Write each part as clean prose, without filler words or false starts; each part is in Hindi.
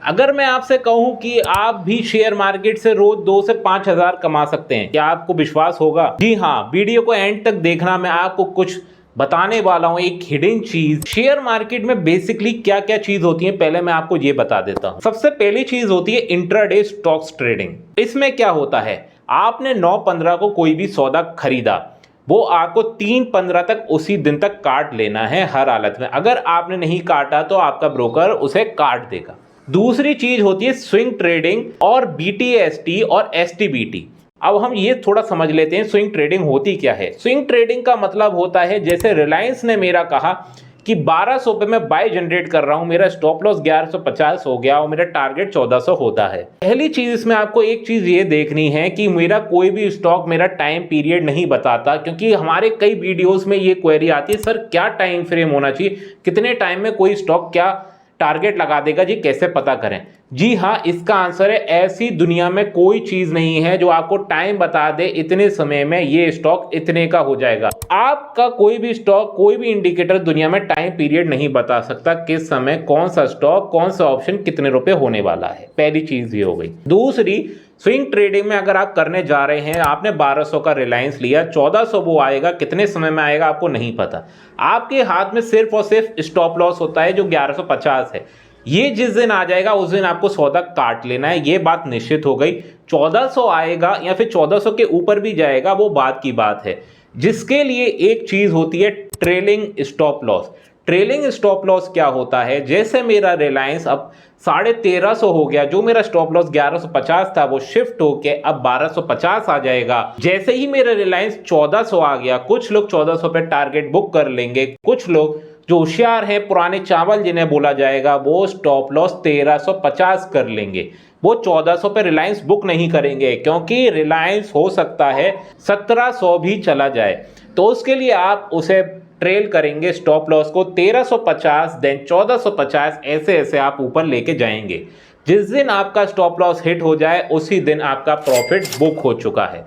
अगर मैं आपसे कहूं कि आप भी शेयर मार्केट से रोज 2 से 5 हजार कमा सकते हैं, क्या आपको विश्वास होगा? जी हाँ, वीडियो को एंड तक देखना, मैं आपको कुछ बताने वाला हूं, एक हिडन चीज। शेयर मार्केट में बेसिकली क्या क्या चीज होती है, पहले मैं आपको ये बता देता हूं। सबसे पहली चीज होती है इंट्राडे स्टॉक्स ट्रेडिंग। इसमें क्या होता है, आपने 9/15 को कोई भी सौदा खरीदा, वो आपको 3/15 तक उसी दिन तक काट लेना है हर हालत में। अगर आपने नहीं काटा तो आपका ब्रोकर उसे काट देगा। दूसरी चीज होती है स्विंग ट्रेडिंग और BTST और STBT। अब हम ये थोड़ा समझ लेते हैं स्विंग ट्रेडिंग होती क्या है। स्विंग ट्रेडिंग का मतलब होता है, जैसे रिलायंस ने मेरा कहा कि 1200 पे मैं बाय जनरेट कर रहा हूं, मेरा स्टॉप लॉस 1150 हो गया और मेरा टारगेट 1400 होता है। पहली चीज इसमें आपको एक चीज ये देखनी है कि मेरा कोई भी स्टॉक मेरा टाइम पीरियड नहीं बताता, क्योंकि हमारे कई वीडियोस में ये क्वेरी आती है, सर क्या टाइम फ्रेम होना चाहिए, कितने टाइम में कोई स्टॉक क्या टारगेट लगा देगा जी, कैसे पता करें? जी हाँ, इसका आंसर है ऐसी दुनिया में कोई चीज नहीं है जो आपको टाइम बता दे इतने समय में ये स्टॉक इतने का हो जाएगा। आपका कोई भी स्टॉक, कोई भी इंडिकेटर दुनिया में टाइम पीरियड नहीं बता सकता किस समय कौन सा स्टॉक, कौन सा ऑप्शन कितने रुपए होने वाला है। पहली चीज ये हो गई। दूसरी, स्विंग ट्रेडिंग में अगर आप करने जा रहे हैं, आपने 1200 का रिलायंस लिया, 1400 वो आएगा, कितने समय में आएगा आपको नहीं पता। आपके हाथ में सिर्फ और सिर्फ स्टॉप लॉस होता है जो 1150 है। ये जिस दिन आ जाएगा उस दिन आपको सौदा काट लेना है, ये बात निश्चित हो गई। 1400 आएगा या फिर 1400 के ऊपर भी जाएगा, वो बात की बात है। जिसके लिए एक चीज होती है trailing stop loss. Trailing stop loss क्या होता है, जैसे मेरा रिलायंस अब 1350 हो गया, जो मेरा स्टॉप लॉस 1150 था वो शिफ्ट होके अब 1250 आ जाएगा। जैसे ही मेरा रिलायंस 1400 आ गया, कुछ लोग 1400 पे टारगेट बुक कर लेंगे, कुछ लोग जो होशियार हैं, पुराने चावल जिन्हें बोला जाएगा, वो स्टॉप लॉस 1350 कर लेंगे। वो 1400 पे रिलायंस बुक नहीं करेंगे, क्योंकि रिलायंस हो सकता है 1700 भी चला जाए। तो उसके लिए आप उसे ट्रेल करेंगे स्टॉप लॉस को 1350, देन 1450, ऐसे ऐसे आप ऊपर लेके जाएंगे। जिस दिन आपका स्टॉप लॉस हिट हो जाए उसी दिन आपका प्रॉफिट बुक हो चुका है।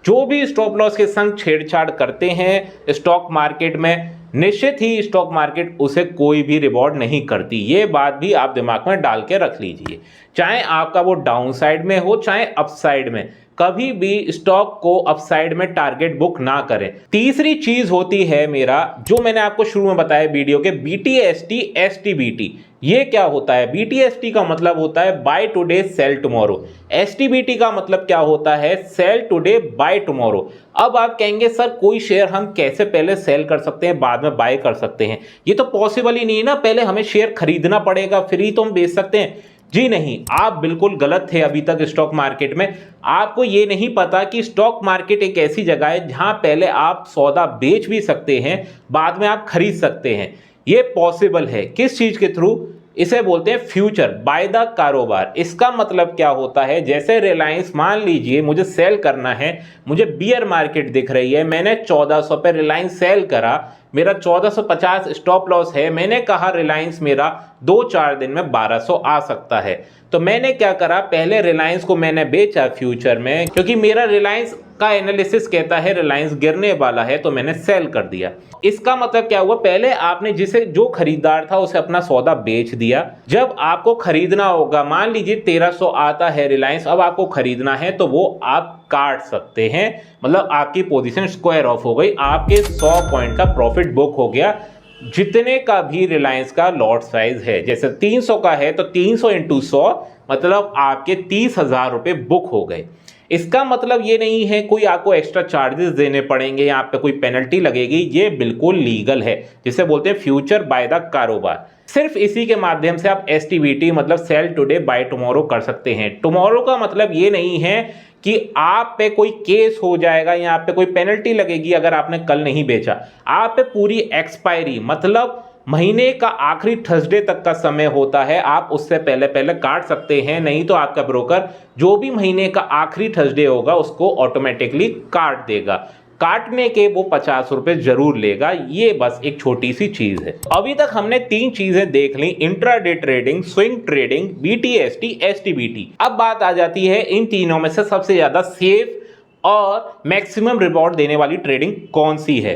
जो भी स्टॉप लॉस के संग छेड़छाड़ करते हैं स्टॉक मार्केट में, निश्चित ही स्टॉक मार्केट उसे कोई भी रिवॉर्ड नहीं करती। ये बात भी आप दिमाग में डाल के रख लीजिए, चाहे आपका वो डाउन साइड में हो चाहे अप साइड में, कभी भी स्टॉक को अपसाइड में टारगेट बुक ना करें। तीसरी चीज होती है मेरा, जो मैंने आपको शुरू में बताया वीडियो के, BTST STBT। ये क्या होता है? BTST का मतलब होता है buy today sell tomorrow. STBT का मतलब क्या होता है? Sell today buy tomorrow. अब आप कहेंगे सर कोई शेयर हम कैसे पहले सेल कर सकते हैं बाद में बाय कर सकते हैं? ये तो पॉसिबल ही नहीं है ना, पहले हमें शेयर खरीदना पड़ेगा फिर ही तो हम बेच सकते हैं। जी नहीं, आप बिल्कुल गलत थे अभी तक स्टॉक मार्केट में। आपको ये नहीं पता कि स्टॉक मार्केट एक ऐसी जगह है जहां पहले आप सौदा बेच भी सकते हैं, बाद में आप खरीद सकते हैं। ये पॉसिबल है किस चीज के थ्रू? इसे बोलते हैं फ्यूचर बाय द कारोबार। इसका मतलब क्या होता है, जैसे रिलायंस, मान लीजिए मुझे सेल करना है, मुझे बियर मार्केट दिख रही है, मैंने 1400 पे रिलायंस सेल करा, मेरा 1450 स्टॉप लॉस है, मैंने कहा रिलायंस मेरा 2-4 दिन में 1200 आ सकता है। तो मैंने क्या करा, पहले रिलायंस को मैंने बेचा फ्यूचर में, क्योंकि मेरा रिलायंस का एनालिसिस कहता है रिलायंस गिरने वाला है, तो मैंने सेल कर दिया। इसका मतलब क्या हुआ, पहले आपने जिसे जो खरीदार था उसे अपना सौदा बेच दिया। जब आपको खरीदना होगा, मान लीजिए 1300 आता है रिलायंस, अब आपको खरीदना है तो वो आप काट सकते हैं, मतलब आपकी पोजीशन स्क्वायर ऑफ हो गई, आपके 100 पॉइंट का प्रॉफिट बुक हो गया। जितने का भी रिलायंस का लॉट साइज है, जैसे 300 का है तो 300 × 100 मतलब आपके 30,000 रुपए बुक हो गए। इसका मतलब ये नहीं है कोई आपको एक्स्ट्रा चार्जेस देने पड़ेंगे या आप पे कोई पेनल्टी लगेगी, ये बिल्कुल लीगल है, जिसे बोलते हैं फ्यूचर बाय द कारोबार। सिर्फ इसी के माध्यम से आप STBT मतलब सेल टुडे बाय टुमारो कर सकते हैं। टुमारो का मतलब ये नहीं है कि आप पे कोई केस हो जाएगा या आप पे कोई पेनल्टी लगेगी अगर आपने कल नहीं बेचा। आप पे पूरी एक्सपायरी मतलब महीने का आखिरी थर्सडे तक का समय होता है, आप उससे पहले पहले काट सकते हैं, नहीं तो आपका ब्रोकर जो भी महीने का आखिरी थर्सडे होगा उसको ऑटोमेटिकली काट देगा। काटने के वो 50 रुपए जरूर लेगा। ये बस एक छोटी सी चीज है। अभी तक हमने 3 चीजें देख ली, intraday trading, swing trading, BTST STBT। अब बात आ जाती है इन तीनों में से सबसे ज्यादा सेफ और मैक्सिमम रिवॉर्ड देने वाली ट्रेडिंग कौन सी है।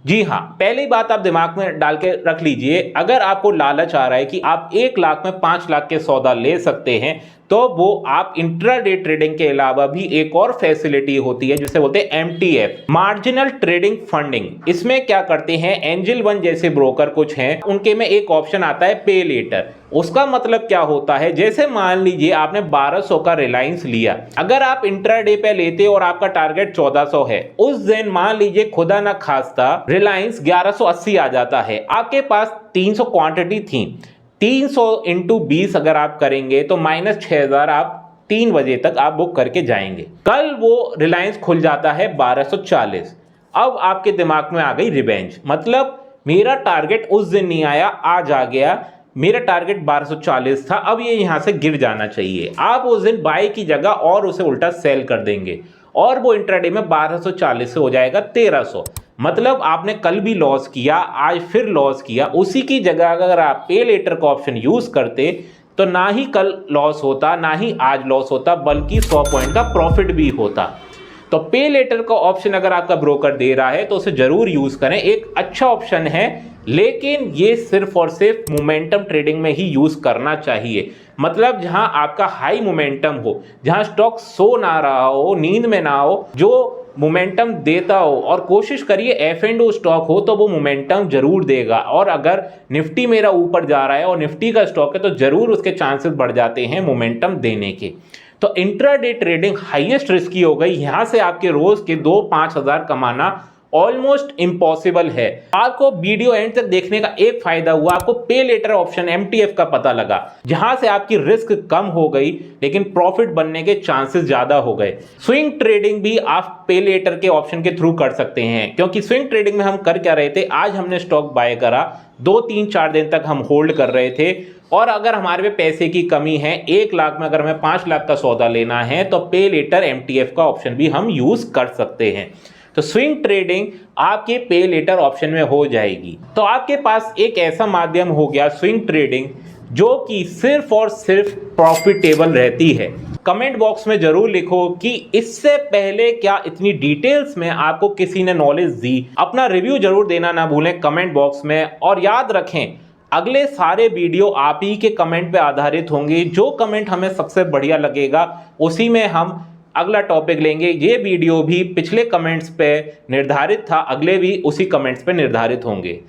जी हाँ, पहली बात आप दिमाग में डाल के रख लीजिए, अगर आपको लालच आ रहा है कि आप 1 लाख में 5 लाख के सौदा ले सकते हैं, तो वो आप इंट्राडे ट्रेडिंग के अलावा भी एक और फैसिलिटी होती है जिसे बोलते हैं एमटीएफ, मार्जिनल ट्रेडिंग फंडिंग। इसमें क्या करते हैं, एंजल वन जैसे ब्रोकर कुछ हैं, उनके में एक ऑप्शन आता है पे लेटर। उसका मतलब क्या होता है, जैसे मान लीजिए आपने 1200 का रिलायंस लिया, अगर आप इंट्राडे पे लेते और आपका टारगेट 1400 है, उस दिन मान लीजिए खुदा ना खास्ता रिलायंस 1180 आ जाता है, आपके पास 300 क्वांटिटी थी, 300 इंटू 20 अगर आप करेंगे तो -6000 आप 3 बजे तक आप बुक करके जाएंगे। कल वो रिलायंस खुल जाता है 1240। अब आपके दिमाग में आ गई रिवेंज, मतलब मेरा टारगेट उस दिन नहीं आया, आज आ गया, मेरा टारगेट 1240 था, अब ये यहां से गिर जाना चाहिए। आप उस दिन बाय की जगह और उसे उल्टा सेल कर देंगे और वो इंट्राडे में 1240 से हो जाएगा 1300। मतलब आपने कल भी लॉस किया, आज फिर लॉस किया। उसी की जगह अगर आप पे लेटर का ऑप्शन यूज करते तो ना ही कल लॉस होता, ना ही आज लॉस होता, बल्कि 100 पॉइंट का प्रॉफिट भी होता। तो पे लेटर का ऑप्शन अगर आपका ब्रोकर दे रहा है तो उसे जरूर यूज करें, एक अच्छा ऑप्शन है, लेकिन ये सिर्फ और सिर्फ मोमेंटम ट्रेडिंग में ही यूज करना चाहिए। मतलब जहां आपका हाई मोमेंटम हो, जहां स्टॉक सो ना रहा हो, नींद में ना हो, जो मोमेंटम देता हो, और कोशिश करिए F&O स्टॉक हो तो वो मोमेंटम जरूर देगा। और अगर निफ्टी मेरा ऊपर जा रहा है और निफ्टी का स्टॉक है तो जरूर उसके चांसेस बढ़ जाते हैं मोमेंटम देने के। तो इंट्राडे ट्रेडिंग हाईएस्ट रिस्की हो गई, यहां से आपके रोज के 2-5 हजार कमाना ऑलमोस्ट इम्पॉसिबल है। आपको वीडियो एंड तक देखने का एक फायदा हुआ, आपको पे लेटर ऑप्शन एमटीएफ का पता लगा, जहां से आपकी रिस्क कम हो गई लेकिन प्रॉफिट बनने के चांसेस ज्यादा हो गए। स्विंग ट्रेडिंग भी आप पे लेटर के ऑप्शन के थ्रू कर सकते हैं, क्योंकि स्विंग ट्रेडिंग में हम कर क्या रहे थे, आज हमने स्टॉक बाय करा, 2-3-4 दिन तक हम होल्ड कर रहे थे, और अगर हमारे पे पैसे की कमी है, 1 लाख में अगर हमें 5 लाख का सौदा लेना है तो पे लेटर एमटीएफ का ऑप्शन भी हम यूज कर सकते हैं। तो स्विंग ट्रेडिंग आपके पे लेटर ऑप्शन में हो जाएगी। तो आपके पास एक ऐसा माध्यम हो गया स्विंग ट्रेडिंग, जो कि सिर्फ और सिर्फ प्रॉफिटेबल रहती है। कमेंट बॉक्स में जरूर लिखो कि इससे पहले क्या इतनी डिटेल्स में आपको किसी ने नॉलेज दी। अपना रिव्यू जरूर देना ना भूलें कमेंट बॉक्स में, और याद रखें अगले सारे वीडियो आप ही के कमेंट पे आधारित होंगे। जो कमेंट हमें सबसे बढ़िया लगेगा उसी में हम अगला टॉपिक लेंगे। ये वीडियो भी पिछले कमेंट्स पे निर्धारित था, अगले भी उसी कमेंट्स पे निर्धारित होंगे।